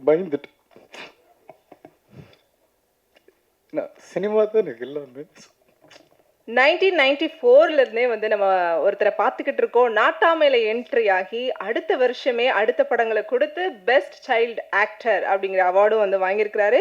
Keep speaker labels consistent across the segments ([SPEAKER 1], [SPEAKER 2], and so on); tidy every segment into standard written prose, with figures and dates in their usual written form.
[SPEAKER 1] பயந்துட்டு நான் சினிமா தான் எனக்கு எல்லாமே
[SPEAKER 2] 1994ல இருந்தே வந்து நம்ம ஒருத்தரை பார்த்துக்கிட்டு இருக்கோம். நாட்டாமையில என்ட்ரி ஆகி அடுத்த வருஷமே அடுத்த படங்களை கொடுத்து பெஸ்ட் சைல்டு ஆக்டர் அப்படிங்கிற அவார்டும் வந்து வாங்கியிருக்கிறாரு.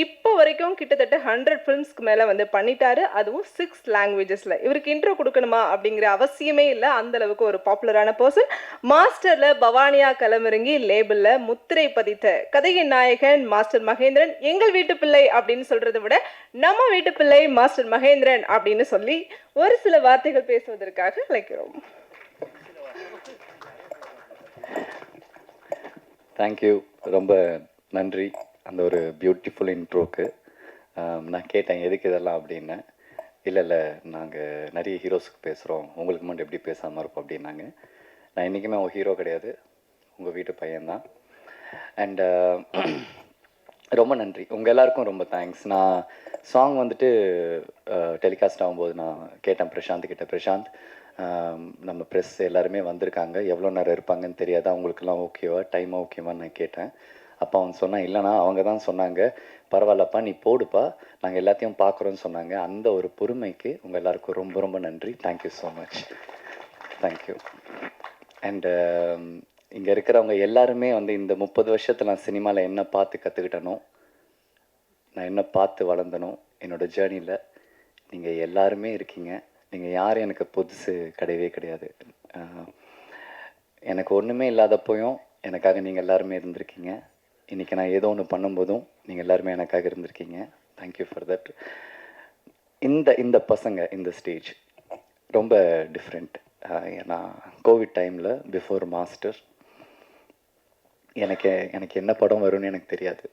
[SPEAKER 2] இப்போ வரைக்கும் கிட்டத்தட்ட 100 ஃபிலிம்ஸ்க்கு மேல வந்து பண்ணிட்டாரு. அதுவும் 6 லாங்குவேஜஸ்ல. இவருக்கு இன்ட்ரோ கொடுக்கணுமா அப்படிங்கிற அவசியமே இல்லை. அந்த அளவுக்கு ஒரு பாப்புலரான பர்சன். மாஸ்டர்ல பவானியா களமிறங்கி லேபிள்ல முத்திரை பதித்த கதையின் நாயகன் மாஸ்டர் மகேந்திரன். எங்கள் வீட்டு பிள்ளை அப்படின்னு சொல்றதை விட நம்ம வீட்டு பிள்ளை மாஸ்டர் மகேந்திரன் அப்படின்னு சொல்லி ஒரு சில வார்த்தைகள் பேசுவதற்காக அழைக்கிறோம்.
[SPEAKER 3] தேங்க்யூ, ரொம்ப நன்றி அந்த ஒரு பியூட்டிஃபுல் இன்ட்ரோக்கு. நான் கேட்டேன் எதுக்கு இதெல்லாம் அப்படின்னு. இல்லை நாங்கள் நிறைய ஹீரோஸுக்கு பேசுகிறோம், உங்களுக்கு மட்டும் எப்படி பேசாமல் இருப்போம் அப்படின்னாங்க. நான் என்றைக்குமே உங்கள் ஹீரோ கிடையாது, உங்கள் வீட்டு பையன்தான். அண்டு ரொம்ப நன்றி உங்கள் எல்லாருக்கும், ரொம்ப தேங்க்ஸ். நான் சாங் வந்துட்டு டெலிகாஸ்ட் ஆகும்போது நான் கேட்டேன் பிரசாந்த் கிட்ட, பிரசாந்த் நம்ம ப்ரெஸ் எல்லாருமே வந்திருக்காங்க, எவ்வளோ நேரம் இருப்பாங்கன்னு தெரியாதா, அவங்களுக்குலாம் ஓகேவா, டைம் ஓகேவான்னு நான் கேட்டேன். அப்போ அவன் சொன்னான், இல்லைனா அவங்க தான் சொன்னாங்க பரவாயில்லப்பா நீ போடுப்பா நாங்கள் எல்லாத்தையும் பார்க்குறோன்னு சொன்னாங்க. அந்த ஒரு பொறுமைக்கு உங்கள் எல்லாருக்கும் ரொம்ப ரொம்ப நன்றி. Thank you so much, thank you. And இங்கே இருக்கிறவங்க எல்லாருமே வந்து இந்த 30 வருஷத்தில் நான் சினிமாவில் என்ன பார்த்து கற்றுக்கிட்டனோ, நான் என்ன பார்த்து வளர்ந்தனோ என்னோடய ஜேர்னியில் நீங்கள் எல்லாருமே இருக்கீங்க. நீங்கள் யாரும் எனக்கு புதுசு கிடையவே கிடையாது. எனக்கு ஒன்றுமே இல்லாதப்போயும் எனக்காக நீங்கள் எல்லாருமே இருந்திருக்கீங்க. இன்றைக்கி நான் ஏதோ ஒன்று பண்ணும்போதும் நீங்கள் எல்லாருமே எனக்காக இருந்திருக்கீங்க. Thank you for that. இந்த பசங்க இந்த ஸ்டேஜ் ரொம்ப டிஃப்ரெண்ட். ஏன்னா கோவிட் டைமில் பிஃபோர் மாஸ்டர் எனக்கு என்ன படம் வரும்னு எனக்கு தெரியாது.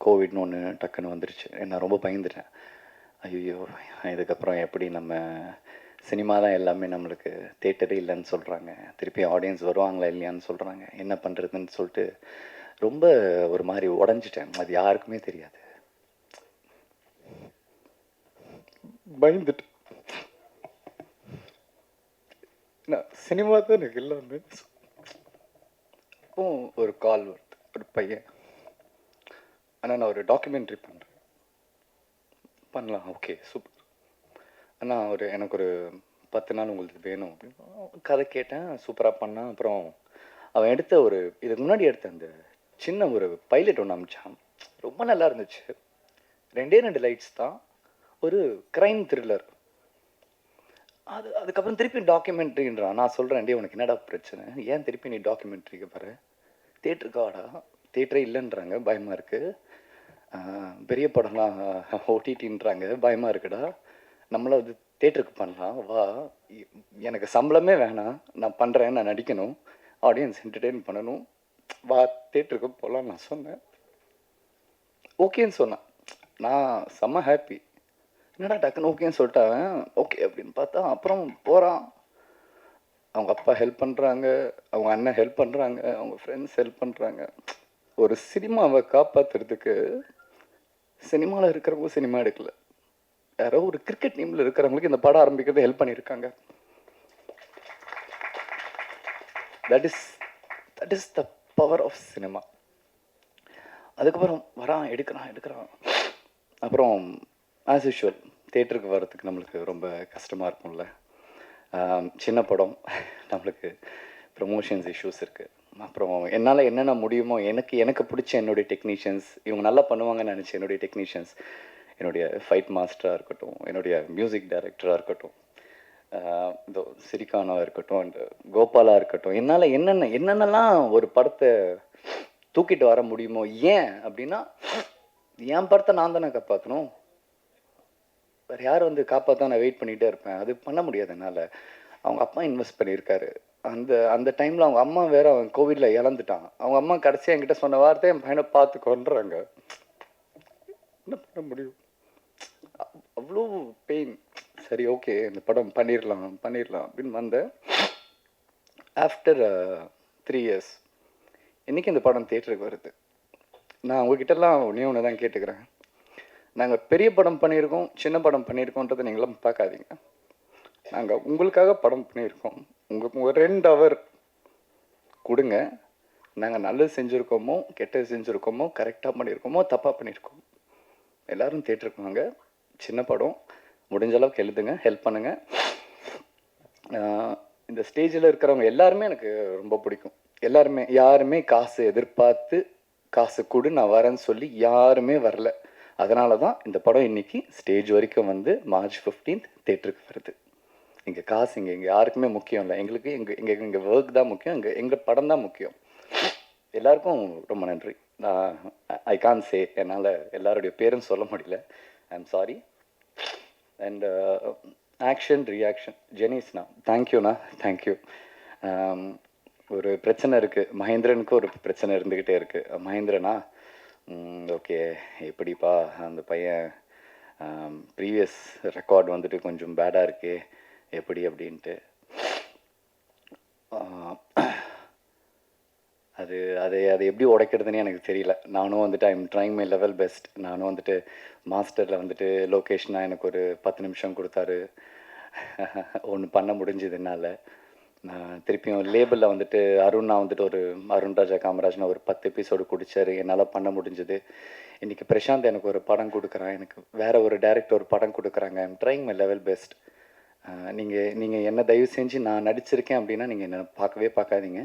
[SPEAKER 3] கோவிட்னு ஒன்று டக்குன்னு வந்துருச்சு. நான் ரொம்ப பயந்துட்டேன். ஐயோ இதுக்கப்புறம் எப்படி நம்ம சினிமா தான் எல்லாமே, நம்மளுக்கு தேட்டரே இல்லைன்னு சொல்கிறாங்க, திருப்பி ஆடியன்ஸ் வருவாங்களா இல்லையான்னு சொல்கிறாங்க, என்ன பண்ணுறதுன்னு சொல்லிட்டு ரொம்ப ஒரு மாதிரி உடஞ்சிட்டேன். அது யாருக்குமே தெரியாது.
[SPEAKER 1] பயந்துட்டு நான் சினிமா தான் எனக்கு எல்லாமே.
[SPEAKER 3] அப்போ ஒரு கால் வருது, ஒரு பையன், ஆனால் நான் ஒரு டாக்குமெண்ட்ரி பண்ணுறேன், பண்ணலாம், ஓகே சூப்பர் அண்ணா, எனக்கு ஒரு 10 நாள் உங்களுக்கு வேணும் அப்படின்னு கதை கேட்டேன். சூப்பராக பண்ணான். அப்புறம் அவன் எடுத்த இதுக்கு முன்னாடி எடுத்த அந்த சின்ன ஒரு பைலட் ஒன்று அமிச்சான், ரொம்ப நல்லா இருந்துச்சு. 2 லைட்ஸ் தான், ஒரு க்ரைம் த்ரில்லர். அதுக்கப்புறம் திருப்பி டாக்குமெண்ட்ரின்றான். நான் சொல்கிறேன், டே உனக்கு என்னடா பிரச்சனை, ஏன் திருப்பி நீ டாக்குமெண்ட்ரிக்கு பாரு, தேட்டருக்கு வாடா. தேட்டரே இல்லைன்றாங்க, பயமாக இருக்குது. பெரிய படம்லாம் ஓடிடின்றாங்க, பயமாக இருக்குடா. நம்மளும் அது தேட்டருக்கு பண்ணலாம், வா, எனக்கு சம்பளமே வேணாம், நான் பண்ணுறேன், நான் நடிக்கணும், ஆடியன்ஸ் என்டர்டெயின் பண்ணணும், வா தேட்டருக்கு போகலாம் நான் சொன்னேன். ஓகேன்னு சொன்னான். நான் செம்ம ஹாப்பி. என்னடா டக்குன்னு ஓகேன்னு சொல்லிட்டாங்க. ஓகே அப்படின்னு பார்த்தா அப்புறம் போகிறான். அவங்க அப்பா ஹெல்ப் பண்ணுறாங்க, அவங்க அண்ணன் ஹெல்ப் பண்ணுறாங்க, அவங்க ஃப்ரெண்ட்ஸ் ஹெல்ப் பண்ணுறாங்க. ஒரு சினிமாவை காப்பாற்றுறதுக்கு சினிமாவில் இருக்கிறவங்க சினிமா எடுக்கல, யாரோ ஒரு கிரிக்கெட் டீமில் இருக்கிறவங்களுக்கு இந்த படம் ஆரம்பிக்கிறது ஹெல்ப் பண்ணியிருக்காங்க. That is the power of cinema. அதுக்கப்புறம் வரான், எடுக்கிறான். அப்புறம் ஆஸ் யூஷுவல் தேட்டருக்கு வர்றதுக்கு நம்மளுக்கு ரொம்ப கஷ்டமாக இருக்கும்ல. சின்ன படம், நம்மளுக்கு ப்ரமோஷன்ஸ் இஷ்யூஸ் இருக்குது. அப்புறம் என்னால் என்னென்ன முடியுமோ, எனக்கு பிடிச்ச என்னுடைய டெக்னீஷியன்ஸ், இவங்க நல்லா பண்ணுவாங்கன்னு நினச்சேன் என்னுடைய டெக்னீஷியன்ஸ், என்னுடைய ஃபைட் மாஸ்டராக இருக்கட்டும், என்னுடைய மியூசிக் டைரக்டராக இருக்கட்டும், இதோ சிரிகானாக இருக்கட்டும், அண்ட் கோபாலாக இருக்கட்டும், என்னால் என்னென்னலாம் ஒரு படத்தை தூக்கிட்டு வர முடியுமோ. ஏன் அப்படின்னா என் படத்தை நான் தானே காப்பாற்றணும், வேறு யார் வந்து காப்பாற்ற நான் வெயிட் பண்ணிகிட்டே இருப்பேன், அது பண்ண முடியாது என்னால். அவங்க அப்பா இன்வெஸ்ட் பண்ணியிருக்காரு. அந்த டைமில் அவங்க அம்மா வேறு அவன் கோவிடில் இழந்துட்டான். அவங்க அம்மா கடைசியாக என்கிட்ட சொன்ன வார்த்தை, என் பையனை பார்த்து கொண்டுறாங்க, என்ன பண்ண முடியும், அவ்வளோ பெயின். சரி ஓகே இந்த படம் பண்ணிடலாம் அப்படின்னு வந்தேன். ஆஃப்டர் 3 இயர்ஸ் இன்றைக்கி இந்த படம் தேட்டருக்கு வருது. நான் உங்ககிட்டலாம் ஒன்று தான் கேட்டுக்கிறேன், நாங்கள் பெரிய படம் பண்ணியிருக்கோம், சின்ன படம் பண்ணியிருக்கோன்றதை நீங்களும் பார்க்காதீங்க. நாங்கள் உங்களுக்காக படம் பண்ணியிருக்கோம். உங்களுக்கு ஒரு 2 ஹவர் கொடுங்க, நாங்கள் நல்லது செஞ்சுருக்கோமோ கெட்டது செஞ்சுருக்கோமோ கரெக்டாக பண்ணியிருக்கோமோ தப்பாக பண்ணியிருக்கோம். எல்லோரும் தேட்டருக்கு வாங்க. சின்ன படம், முடிஞ்ச அளவுக்கு எழுதுங்க, ஹெல்ப் பண்ணுங்கள். இந்த ஸ்டேஜில் இருக்கிறவங்க எல்லாருமே எனக்கு ரொம்ப பிடிக்கும். எல்லாருமே யாருமே காசு எதிர்பார்த்து காசு கொடு நான் வரேன்னு சொல்லி யாருமே வரல. அதனால தான் இந்த படம் இன்னைக்கு ஸ்டேஜ் வரைக்கும் வந்து March 15th தேட்டருக்கு வருது. இங்கே காசு இங்கே யாருக்குமே முக்கியம் இல்லை. எங்களுக்கு எங்கள் ஒர்க் தான் முக்கியம், எங்கள் படம் தான் முக்கியம். எல்லாருக்கும் ரொம்ப நன்றி. நான் ஐ கான் சே, என்னால் எல்லாருடைய பேரும் சொல்ல முடியல. I am sorry. And action reaction ஜெனிஸ்ண்ணா, தேங்க்யூண்ணா, தேங்க்யூ. ஒரு பிரச்சனை இருக்குது, மகேந்திரனுக்கு ஒரு பிரச்சனை இருந்துக்கிட்டே இருக்குது. மகேந்திரனா ஓகே எப்படிப்பா அந்த பையன் ப்ரீவியஸ் ரெக்கார்ட் வந்துட்டு கொஞ்சம் பேடாக இருக்கே எப்படி அப்படின்ட்டு. அது எப்படி உடைக்கிறதுன்னு எனக்கு தெரியல. நானும் வந்துட்டு I am trying my level best. நானும் வந்துட்டு மாஸ்டரில் வந்துட்டு லொக்கேஷனாக எனக்கு ஒரு 10 நிமிஷம் கொடுத்தாரு. ஒன்று பண்ண முடிஞ்சது என்னால். திருப்பியும் லேபிளில் வந்துட்டு அருணா வந்துட்டு ஒரு அருண் ராஜா காமராஜ்னு ஒரு 10 எபிசோடு குடித்தார். என்னால் பண்ண முடிஞ்சது. இன்றைக்கி பிரசாந்த் எனக்கு ஒரு படம் கொடுக்குறான், எனக்கு வேறு ஒரு டைரக்டர் ஒரு படம் கொடுக்குறாங்க. I am trying my level best. நீங்கள் என்ன தயவு செஞ்சு நான் நடிச்சிருக்கேன் அப்படின்னா நீங்கள் என்னை பார்க்காதீங்க.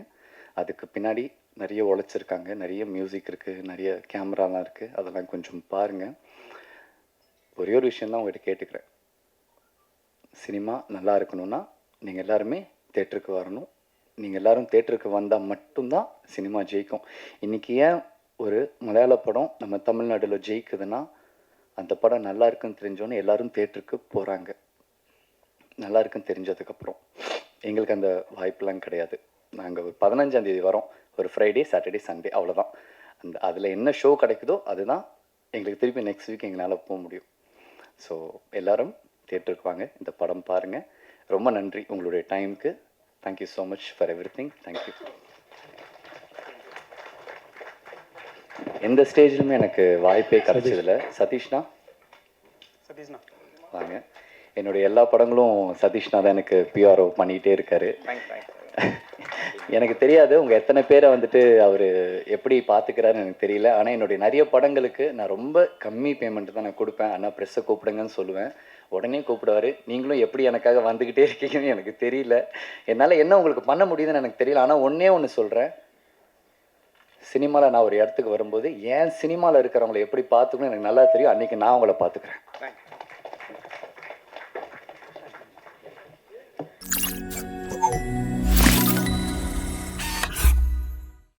[SPEAKER 3] அதுக்கு பின்னாடி நிறைய உழைச்சிருக்காங்க, நிறைய மியூசிக் இருக்குது, நிறைய கேமராலாம் இருக்குது. அதெல்லாம் கொஞ்சம் பாருங்கள். ஒரே ஒரு விஷயந்தான் உங்கள்கிட்ட கேட்டுக்கிறேன். சினிமா நல்லா இருக்கணும்னா நீங்கள் எல்லாருமே தேட்டருக்கு வரணும். நீங்கள் எல்லோரும் தேட்டருக்கு வந்தால் மட்டும்தான் சினிமா ஜெயிக்கும். இன்றைக்கி ஏன் ஒரு மலையாள படம் நம்ம தமிழ்நாட்டில் ஜெயிக்குதுன்னா அந்த படம் நல்லா இருக்குன்னு தெரிஞ்சோன்னே எல்லோரும் தேட்டருக்கு போகிறாங்க. நல்லா இருக்குன்னு தெரிஞ்சதுக்கப்புறம் எங்களுக்கு அந்த வாய்ப்பெலாம் கிடையாது. நாங்கள் ஒரு 15ஆம் தேதி வரோம், ஒரு ஃப்ரைடே சாட்டர்டே சண்டே, அவ்வளோதான். அதில் என்ன ஷோ கிடைக்குதோ அதுதான் எங்களுக்கு திருப்பி நெக்ஸ்ட் வீக் எங்களால் போக முடியும். ஸோ எல்லோரும் தேட்டருக்கு வாங்க, இந்த படம் பாருங்கள். ரொம்ப நன்றி உங்களுடைய டைமுக்கு. Thank you so much for everything. Thank you. எந்த ஸ்டேஜ்லையுமே எனக்கு வாய்ப்பே கிடைச்சதில்ல. சதீஷ்ண்ணா வாங்க. என்னுடைய எல்லா படங்களும் சதீஷ்ண்ணா தான் எனக்கு பிஆர்ஓ பண்ணிகிட்டே இருக்காரு. எனக்கு தெரியாது உங்கள் எத்தனை பேரை வந்துட்டு அவர் எப்படி பார்த்துக்கிறாருன்னு எனக்கு தெரியல. ஆனால் என்னுடைய நிறைய படங்களுக்கு நான் ரொம்ப கம்மி பேமெண்ட் தான் நான் கொடுப்பேன். ஆனால் ப்ரெஸ்ஸை கூப்பிடுங்கன்னு சொல்லுவேன், உடனே கூப்பிடுவார். நீங்களும் எப்படி எனக்காக வந்துக்கிட்டே இருக்கீங்கன்னு எனக்கு தெரியல. என்னால் என்ன உங்களுக்கு பண்ண முடியுதுன்னு எனக்கு தெரியல. ஆனால் ஒன்று சொல்கிறேன், சினிமாவில் நான் ஒரு இடத்துக்கு வரும்போது என் சினிமாவில் இருக்கிறவங்களை எப்படி பார்த்துக்கணும் எனக்கு நல்லா தெரியும். அன்றைக்கி நான் உங்களை பார்த்துக்கிறேன்.